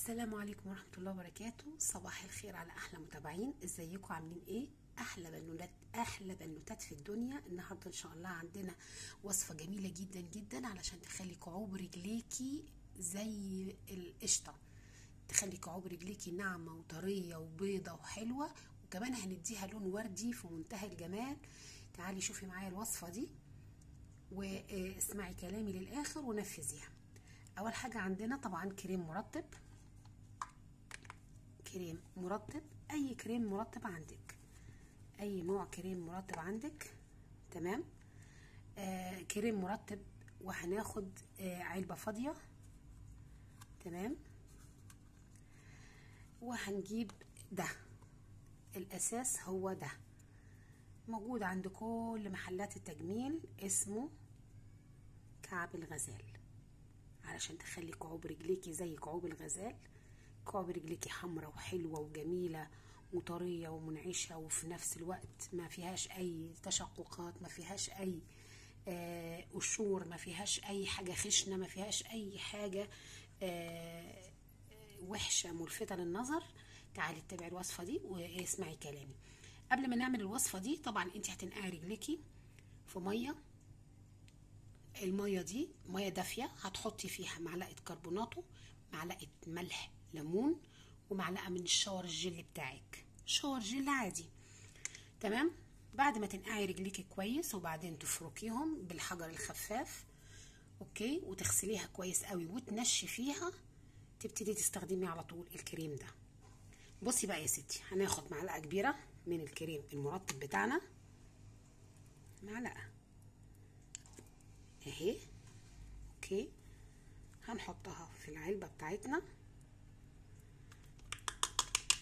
السلام عليكم ورحمة الله وبركاته. صباح الخير على أحلى متابعين. ازيكم عاملين ايه؟ أحلى بنوتات في الدنيا. النهاردة إن شاء الله عندنا وصفة جميلة جدا جدا علشان تخلي كعوب رجليكي زي القشطة، تخلي كعوب رجليكي ناعمة وطرية وبيضة وحلوة، وكمان هنديها لون وردي في منتهى الجمال. تعالي شوفي معايا الوصفة دي واسمعي كلامي للآخر ونفذيها. أول حاجة عندنا طبعا كريم مرطب، اي كريم مرطب عندك، اي نوع كريم مرطب عندك، تمام. كريم مرطب. وهناخد علبة فاضية، تمام. وهنجيب ده، الاساس هو ده، موجود عند كل محلات التجميل، اسمه كعب الغزال، علشان تخلي كعوب رجليكي زي كعوب الغزال. كعوب رجليكي حمرة وحلوة وجميلة وطرية ومنعشة، وفي نفس الوقت ما فيهاش اي تشققات، ما فيهاش اي قشور، ما فيهاش اي حاجة خشنة، ما فيهاش اي حاجة وحشة ملفتة للنظر. تعالي اتبعي الوصفة دي واسمعي كلامي. قبل ما نعمل الوصفة دي طبعا انت هتنقعي رجليكي في مية. المية دي مية دافية، هتحطي فيها معلقة كربوناتو، معلقة ملح، ليمون، ومعلقة من الشاور الجل بتاعك، شاور جل عادي، تمام. بعد ما تنقعي رجليكي كويس وبعدين تفركيهم بالحجر الخفاف، اوكي، وتغسليها كويس قوي وتنشفيها، تبتدي تستخدمي على طول الكريم ده. بصي بقى يا ستي، هناخد معلقة كبيرة من الكريم المرطب بتاعنا، معلقة اهي، اوكي، هنحطها في العلبة بتاعتنا،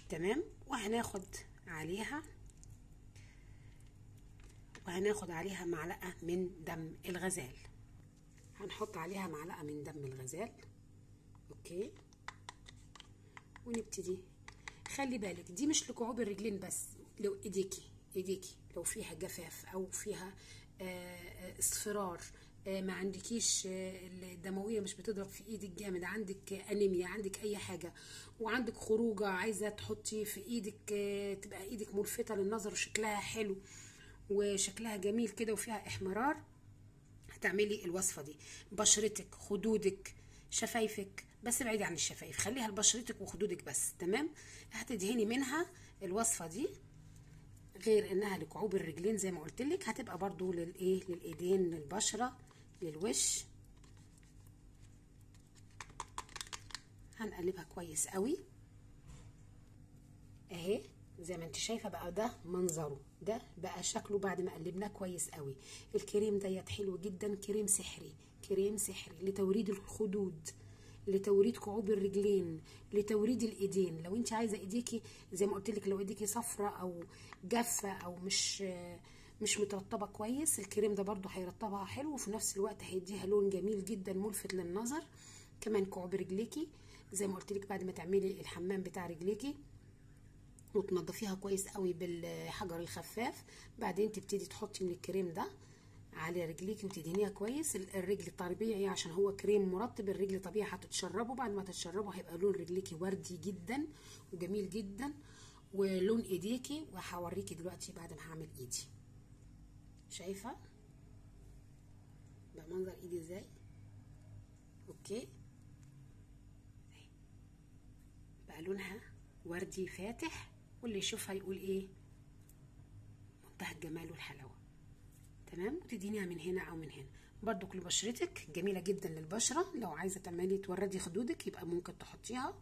تمام. وهناخد عليها معلقة من دم الغزال، هنحط عليها معلقة من دم الغزال، اوكي. ونبتدي، خلي بالك دي مش لكعوب الرجلين بس، لو ايديكي لو فيها جفاف او فيها اصفرار، ما عندكيش الدمويه مش بتضرب في ايدك جامد، عندك انيميا، عندك اي حاجه، وعندك خروجه عايزه تحطي في ايدك تبقى ايدك ملفته للنظر وشكلها حلو وشكلها جميل كده وفيها احمرار، هتعملي الوصفه دي. بشرتك، خدودك، شفايفك، بس بعيدي عن الشفايف، خليها لبشرتك وخدودك بس، تمام. هتدهني منها الوصفه دي، غير انها لكعوب الرجلين زي ما قلت لك، هتبقى برضو للايدين، للبشره، للوش. هنقلبها كويس قوي اهي، زي ما انت شايفه بقى، ده منظره، ده بقى شكله بعد ما قلبناه كويس قوي. الكريم ديت حلو جدا، كريم سحري لتوريد الخدود، لتوريد كعوب الرجلين، لتوريد الايدين. لو انت عايزه ايديكي زي ما قلت لك، لو ايديكي صفرة او جافه او مش مترطبه كويس، الكريم ده برضو هيرطبها حلو، وفي نفس الوقت هيديها لون جميل جدا ملفت للنظر. كمان كعوب رجليكي زي ما قلت لك، بعد ما تعملي الحمام بتاع رجليكي وتنضفيها كويس قوي بالحجر الخفاف، بعدين تبتدي تحطي من الكريم ده على رجليكي وتدهنيها كويس. الرجل طبيعي عشان هو كريم مرطب، الرجل طبيعي هتتشربه، بعد ما تتشربه هيبقى لون رجليكي وردي جدا وجميل جدا، ولون ايديكي، وهوريكي دلوقتي بعد ما هعمل ايدي. شايفه بقى منظر ايدي ازاي؟ اوكي، بقى لونها وردي فاتح، واللي يشوفها يقول ايه، منتهى الجمال والحلاوه، تمام. وتدينيها من هنا او من هنا. برضو كل بشرتك جميله جدا للبشره، لو عايزه تعملي توردي خدودك يبقى ممكن تحطيها،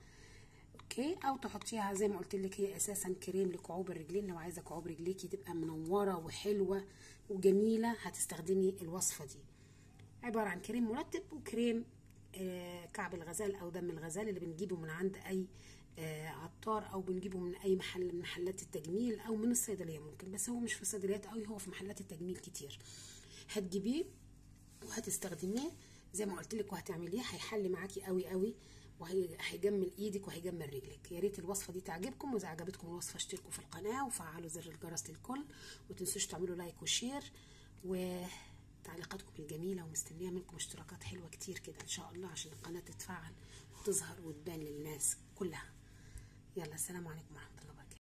اوكي، او تحطيها زي ما قلت لك، هي اساسا كريم لكعوب الرجلين. لو عايزه كعوب رجليكي تبقى منوره وحلوه وجميله، هتستخدمي الوصفه دي. عباره عن كريم مرطب وكريم كعب الغزال او دم الغزال، اللي بنجيبه من عند اي عطار، او بنجيبه من اي محل من محلات التجميل، او من الصيدليه ممكن، بس هو مش في الصيدليات قوي، هو في محلات التجميل كتير. هتجيبيه وهتستخدميه زي ما قلت لك، وهتعمليه هيحل معاكي قوي قوي، وهيجمل ايدك وهيجمل رجلك. يا ريت الوصفه دي تعجبكم، واذا عجبتكم الوصفه اشتركوا في القناه وفعلوا زر الجرس للكل، وتنسوش تعملوا لايك وشير وتعليقاتكم الجميله، ومستنيه منكم اشتراكات حلوه كتير كده ان شاء الله عشان القناه تتفعل تظهر وتبان للناس كلها. يلا السلام عليكم ورحمة الله.